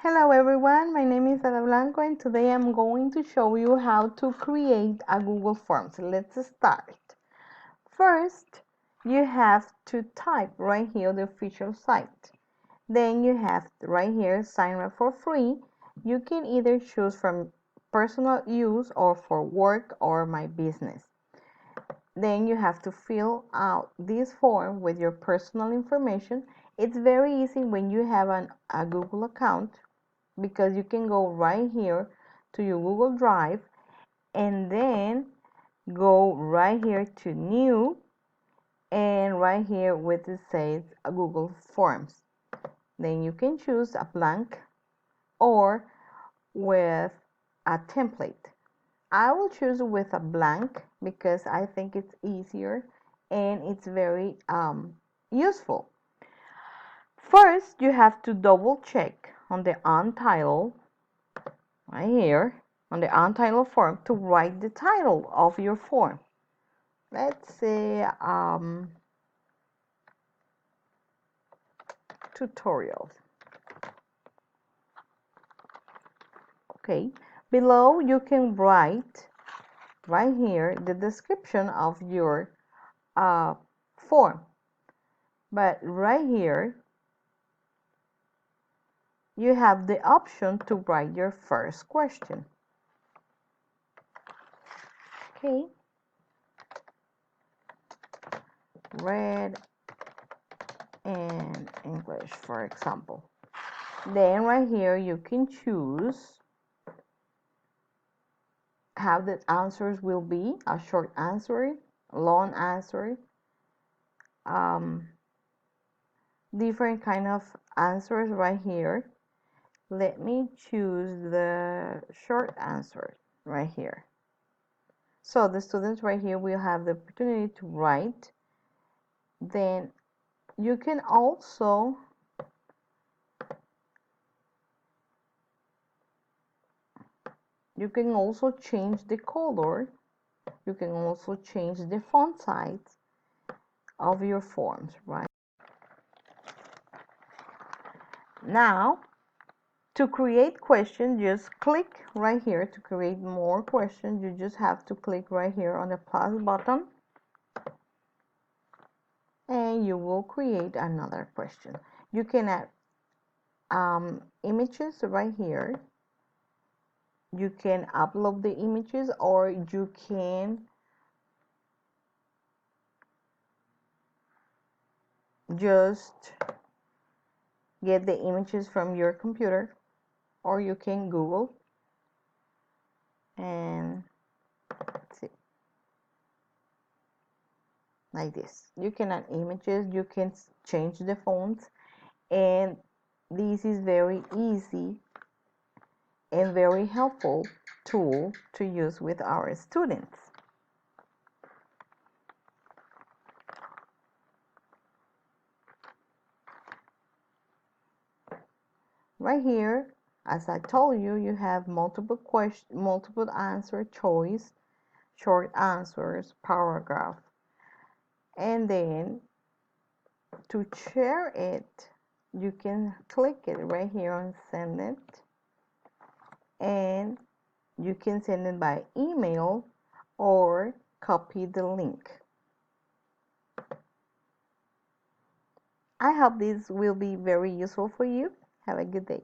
Hello everyone, my name is Ada Blanco and today I'm going to show you how to create a Google Forms. Let's start. First, you have to type right here the official site. Then you have right here sign up for free. You can either choose from personal use or for work or my business. Then you have to fill out this form with your personal information. It's very easy when you have a Google account, because you can go right here to your Google Drive and then go right here to new and right here with it says Google Forms. Then you can choose a blank or with a template. I will choose with a blank because I think it's easier and it's very useful. First, you have to double check on the untitled right here on the untitled form to write the title of your form. Let's say tutorial. Okay, below you can write right here the description of your form, but right here you have the option to write your first question. Okay, read in English, for example. Then right here you can choose how the answers will be: a short answer, a long answer, different kind of answers right here. Let me choose the short answer right here. So the students right here will have the opportunity to write. Then you can also change the color. You can also change the font size of your forms, right? Now, to create questions, just click right here. To create more questions, you just have to click right here on the plus button and you will create another question. You can add images right here. You can upload the images, or you can just get the images from your computer, or you can Google and see like this. You can add images, you can change the fonts, and this is very easy and very helpful tool to use with our students. Right here, as I told you, you have multiple answer choice, short answers, paragraph, and then to share it, you can click it right here and send it, and you can send it by email or copy the link. I hope this will be very useful for you. Have a good day.